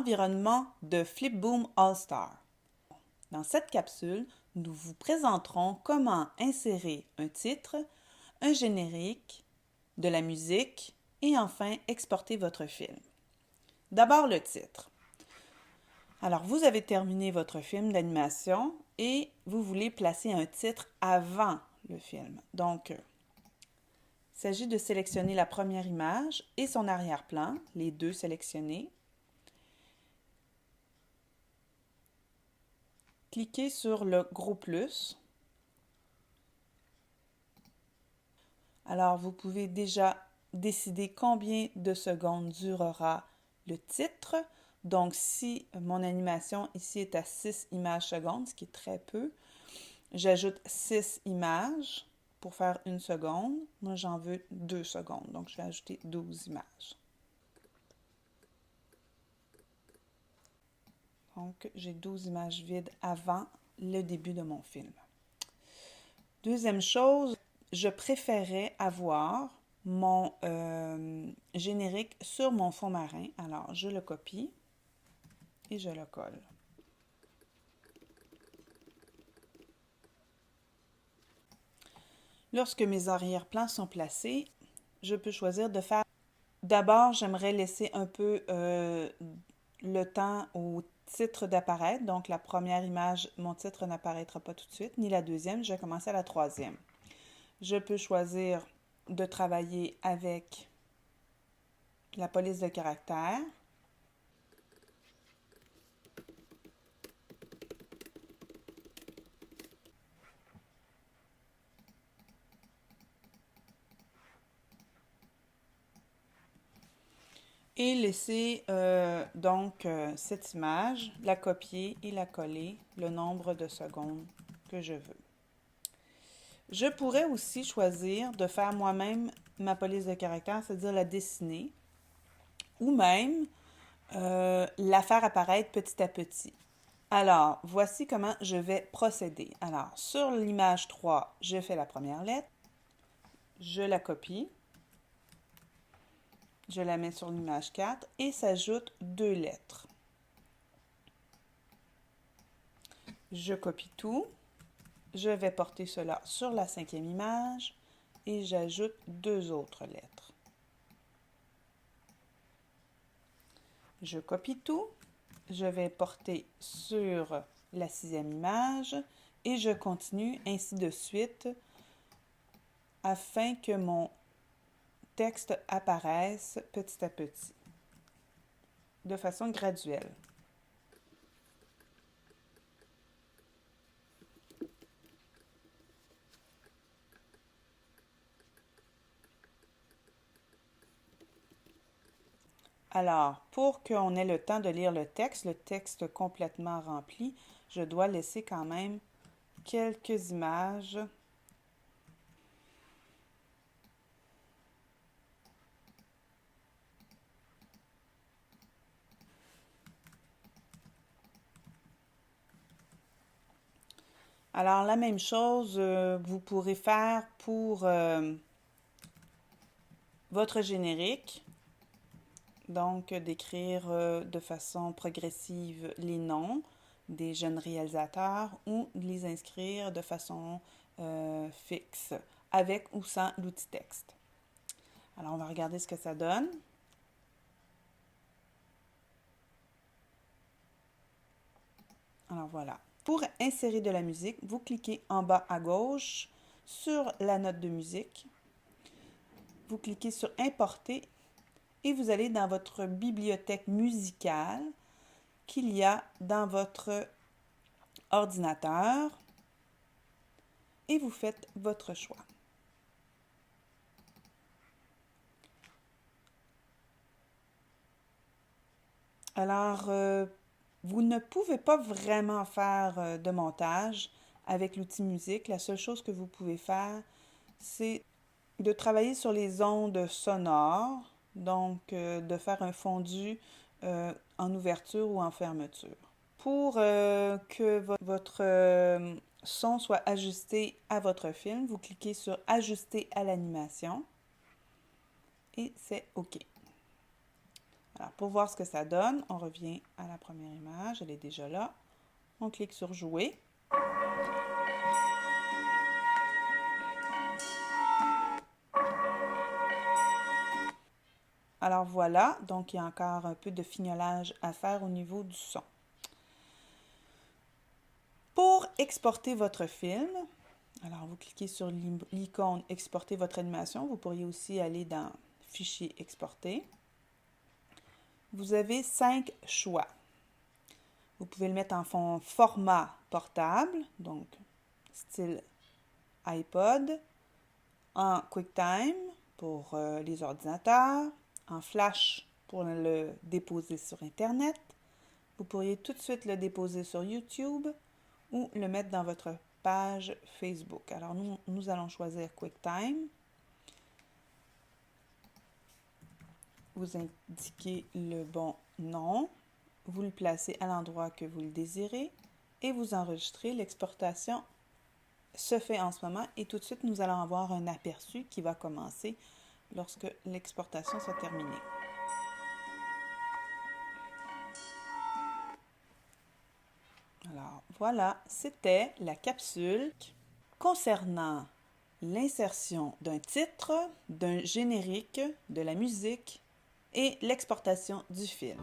l'environnement de Flipboom All-Star. Dans cette capsule, nous vous présenterons comment insérer un titre, un générique, de la musique et enfin exporter votre film. D'abord le titre. Alors, vous avez terminé votre film d'animation et vous voulez placer un titre avant le film. Donc, il s'agit de sélectionner la première image et son arrière-plan, les deux sélectionnés. Cliquez sur le gros plus. Alors, vous pouvez déjà décider combien de secondes durera le titre. Donc, si mon animation ici est à 6 images secondes, ce qui est très peu, j'ajoute 6 images pour faire 1 seconde. Moi, j'en veux 2 secondes, donc je vais ajouter 12 images. Donc, j'ai 12 images vides avant le début de mon film. Deuxième chose, je préférais avoir mon générique sur mon fond marin. Alors, je le copie et je le colle. Lorsque mes arrière-plans sont placés, je peux choisir de faire... D'abord, j'aimerais laisser un peu le temps au titre d'apparaître. Donc, la première image, mon titre n'apparaîtra pas tout de suite, ni la deuxième. Je vais commencer à la troisième. Je peux choisir de travailler avec la police de caractère. Et laisser cette image, la copier et la coller le nombre de secondes que je veux. Je pourrais aussi choisir de faire moi-même ma police de caractère, c'est-à-dire la dessiner, ou même la faire apparaître petit à petit. Alors, voici comment je vais procéder. Alors, sur l'image 3, je fais la première lettre, je la copie, je la mets sur l'image 4 et s'ajoute 2 lettres. Je copie tout, je vais porter cela sur la 5e image et j'ajoute 2 autres lettres. Je copie tout, je vais porter sur la 6e image et je continue ainsi de suite afin que mon texte apparaisse petit à petit, de façon graduelle. Alors, pour qu'on ait le temps de lire le texte complètement rempli, je dois laisser quand même quelques images. Alors, la même chose, vous pourrez faire pour votre générique. Donc, d'écrire de façon progressive les noms des jeunes réalisateurs ou de les inscrire de façon fixe, avec ou sans l'outil texte. Alors, on va regarder ce que ça donne. Alors, voilà. Pour insérer de la musique, vous cliquez en bas à gauche sur la note de musique. Vous cliquez sur « Importer » et vous allez dans votre bibliothèque musicale qu'il y a dans votre ordinateur et vous faites votre choix. Alors, vous ne pouvez pas vraiment faire de montage avec l'outil musique. La seule chose que vous pouvez faire, c'est de travailler sur les ondes sonores, donc de faire un fondu en ouverture ou en fermeture. Pour que votre son soit ajusté à votre film, vous cliquez sur « Ajuster à l'animation » et c'est OK. Alors, pour voir ce que ça donne, on revient à la première image, elle est déjà là. On clique sur Jouer. Alors voilà, donc il y a encore un peu de fignolage à faire au niveau du son. Pour exporter votre film, alors vous cliquez sur l'icône Exporter votre animation. Vous pourriez aussi aller dans Fichier exporter. Vous avez 5 choix. Vous pouvez le mettre en format portable, donc style iPod, en QuickTime pour les ordinateurs, en Flash pour le déposer sur Internet. Vous pourriez tout de suite le déposer sur YouTube ou le mettre dans votre page Facebook. Alors nous allons choisir QuickTime. Vous indiquez le bon nom, vous le placez à l'endroit que vous le désirez et vous enregistrez. L'exportation se fait en ce moment et tout de suite nous allons avoir un aperçu qui va commencer lorsque l'exportation sera terminée. Alors voilà, c'était la capsule concernant l'insertion d'un titre, d'un générique, de la musique et l'exportation du film.